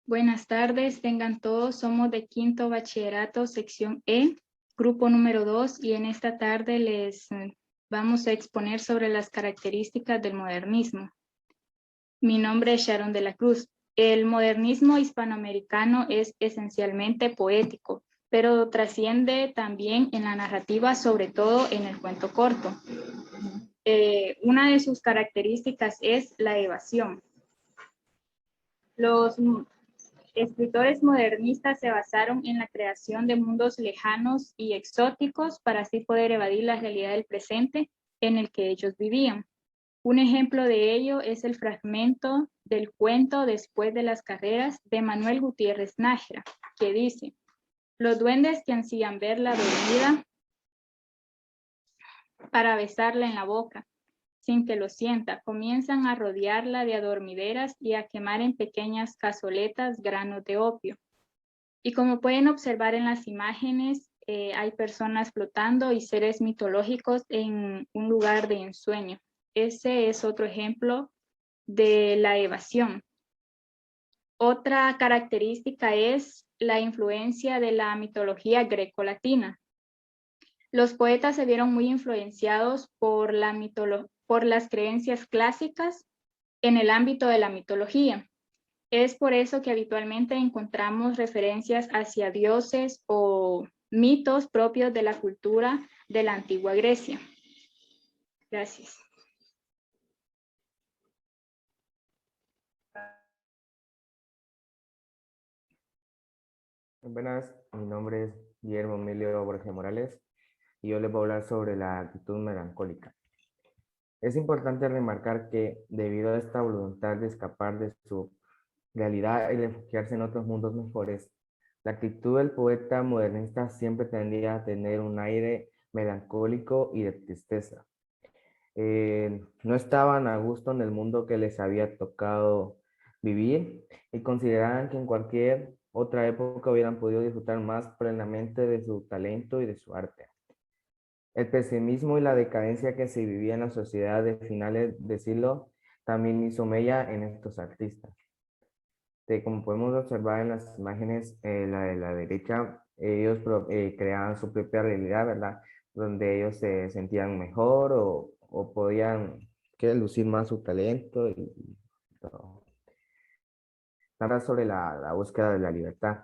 Buenas tardes, tengan todos. Somos de quinto bachillerato, sección E, grupo número 2, y en esta tarde les vamos a exponer sobre las características del modernismo. Mi nombre es Sharon de la Cruz. El modernismo hispanoamericano es esencialmente poético, pero trasciende también en la narrativa, sobre todo en el cuento corto. Una de sus características es la evasión. Los escritores modernistas se basaron en la creación de mundos lejanos y exóticos para así poder evadir la realidad del presente en el que ellos vivían. Un ejemplo de ello es el fragmento del cuento Después de las carreras de Manuel Gutiérrez Nájera, que dice: los duendes que ansían verla dormida para besarla en la boca, sin que lo sienta, comienzan a rodearla de adormideras y a quemar en pequeñas cazoletas granos de opio. Y como pueden observar en las imágenes, hay personas flotando y seres mitológicos en un lugar de ensueño. Ese es otro ejemplo de la evasión. Otra característica es la influencia de la mitología grecolatina. Los poetas se vieron muy influenciados por las creencias clásicas en el ámbito de la mitología. Es por eso que habitualmente encontramos referencias hacia dioses o mitos propios de la cultura de la antigua Grecia. Gracias. Buenas, mi nombre es Guillermo Emilio Borges Morales y yo les voy a hablar sobre la actitud melancólica. Es importante remarcar que debido a esta voluntad de escapar de su realidad y refugiarse en otros mundos mejores, la actitud del poeta modernista siempre tendía a tener un aire melancólico y de tristeza. No estaban a gusto en el mundo que les había tocado vivir y consideraban que en cualquier otra época hubieran podido disfrutar más plenamente de su talento y de su arte. El pesimismo y la decadencia que se vivía en la sociedad de finales de siglo también hizo mella en estos artistas. Como podemos observar en las imágenes, la de la derecha, ellos creaban su propia realidad, ¿verdad? Donde ellos se sentían mejor o podían lucir más su talento y todo. Habla sobre la búsqueda de la libertad.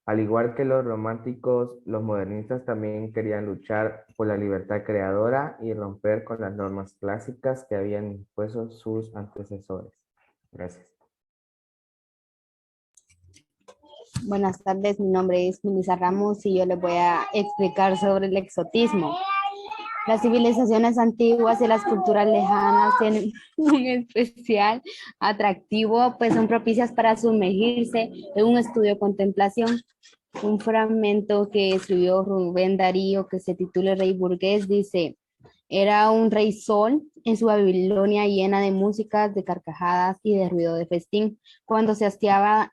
Al igual que los románticos, los modernistas también querían luchar por la libertad creadora y romper con las normas clásicas que habían impuesto sus antecesores. Gracias. Buenas tardes, mi nombre es Melissa Ramos y yo les voy a explicar sobre el exotismo. Las civilizaciones antiguas y las culturas lejanas tienen un especial atractivo, pues son propicias para sumergirse en un estudio de contemplación. Un fragmento que escribió Rubén Darío, que se titula El Rey Burgués, dice: era un rey sol en su Babilonia llena de músicas, de carcajadas y de ruido de festín. Cuando se hastiaba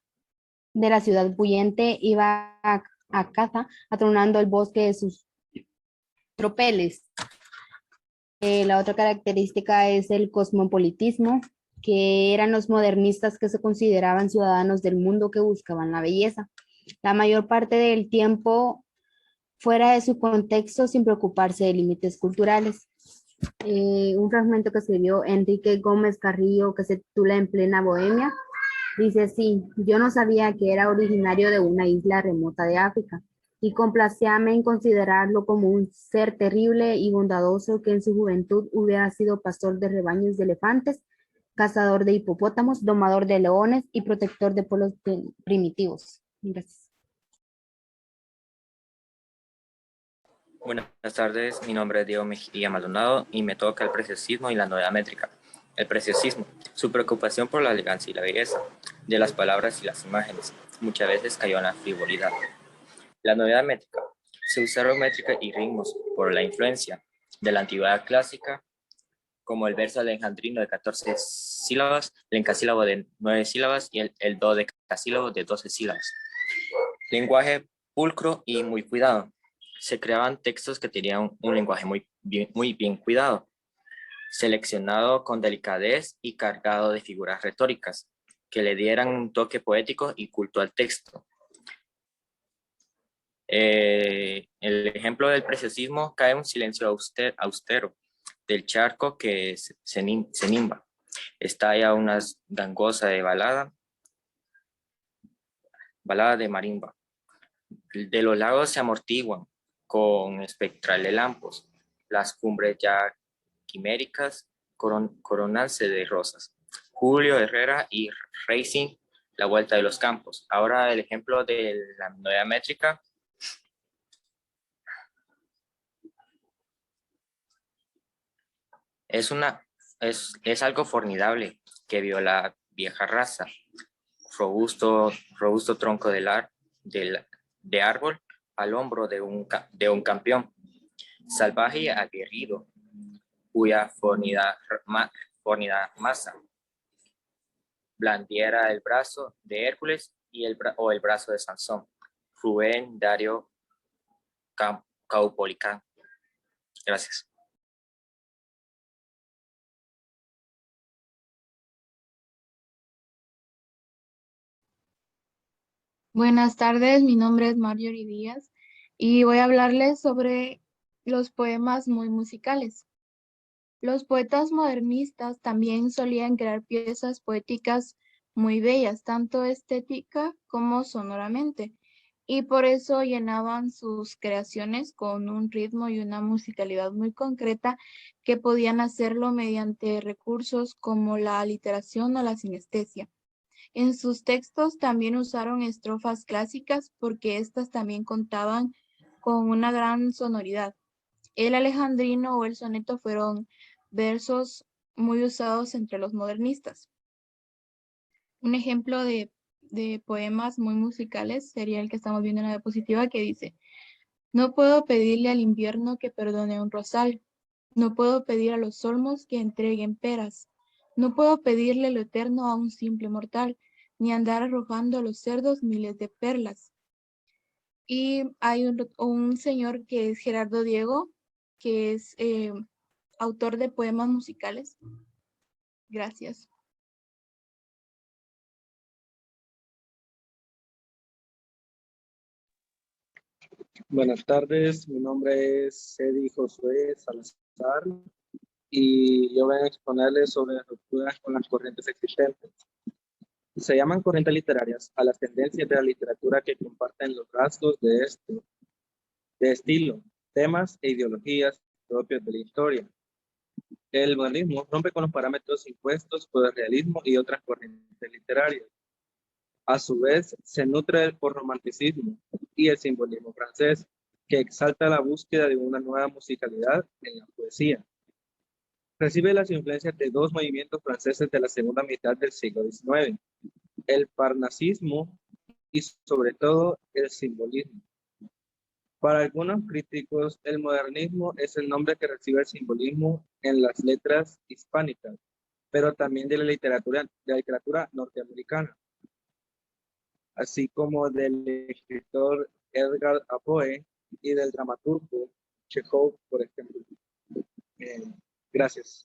de la ciudad bullente, iba a caza, atronando el bosque de sus tropeles. La otra característica es el cosmopolitismo, que eran los modernistas que se consideraban ciudadanos del mundo que buscaban la belleza. La mayor parte del tiempo fuera de su contexto sin preocuparse de límites culturales. Un fragmento que escribió Enrique Gómez Carrillo que se titula En plena Bohemia, dice así: yo no sabía que era originario de una isla remota de África y complacíame en considerarlo como un ser terrible y bondadoso que en su juventud hubiera sido pastor de rebaños de elefantes, cazador de hipopótamos, domador de leones y protector de pueblos primitivos. Gracias. Buenas tardes, mi nombre es Diego Mejía Maldonado y me toca el preciosismo y la novedad métrica. El preciosismo, su preocupación por la elegancia y la belleza de las palabras y las imágenes, muchas veces cayó en la frivolidad. La novedad métrica, se usaron métrica y ritmos por la influencia de la antigüedad clásica, como el verso alejandrino de 14 sílabas, el encasílabo de 9 sílabas y el dodecasílabo de 12 sílabas. Lenguaje pulcro y muy cuidado. Se creaban textos que tenían un lenguaje muy bien cuidado, seleccionado con delicadez y cargado de figuras retóricas. que le dieran un toque poético y culto al texto. El ejemplo del preciosismo: cae un silencio austero del charco que se nimba. Estalla una gangosa de balada de marimba. De los lagos se amortiguan con espectrales lampos. Las cumbres ya quiméricas coronarse de rosas. Julio Herrera y Racing, la vuelta de los campos. Ahora el ejemplo de la novedad métrica. Es algo formidable que vio la vieja raza. Robusto tronco de árbol al hombro de un campeón. Salvaje y aguerrido, cuya fornida masa blandiera el brazo de Hércules o el brazo de Sansón. Rubén Darío Caupolicán. Gracias. Buenas tardes, mi nombre es Marjorie Díaz y voy a hablarles sobre los poemas muy musicales. Los poetas modernistas también solían crear piezas poéticas muy bellas, tanto estética como sonoramente, y por eso llenaban sus creaciones con un ritmo y una musicalidad muy concreta que podían hacerlo mediante recursos como la aliteración o la sinestesia. En sus textos también usaron estrofas clásicas porque éstas también contaban con una gran sonoridad. El alejandrino o el soneto fueron versos muy usados entre los modernistas. Un ejemplo de poemas muy musicales sería el que estamos viendo en la diapositiva, que dice: no puedo pedirle al invierno que perdone un rosal, no puedo pedir a los olmos que entreguen peras, no puedo pedirle lo eterno a un simple mortal, ni andar arrojando a los cerdos miles de perlas. Y hay un señor que es Gerardo Diego, que es autor de poemas musicales. Gracias. Buenas tardes, mi nombre es Eddie Josué Salazar y yo voy a exponerles sobre las rupturas con las corrientes existentes. Se llaman corrientes literarias a las tendencias de la literatura que comparten los rasgos de estilo, temas e ideologías propios de la historia. El modernismo rompe con los parámetros impuestos por el realismo y otras corrientes literarias. A su vez, se nutre del postromanticismo y el simbolismo francés, que exalta la búsqueda de una nueva musicalidad en la poesía. Recibe las influencias de dos movimientos franceses de la segunda mitad del siglo XIX, el parnasismo y sobre todo el simbolismo. Para algunos críticos, el modernismo es el nombre que recibe el simbolismo en las letras hispánicas, pero también de la literatura norteamericana, así como del escritor Edgar Allan Poe y del dramaturgo Chekhov, por ejemplo. Gracias.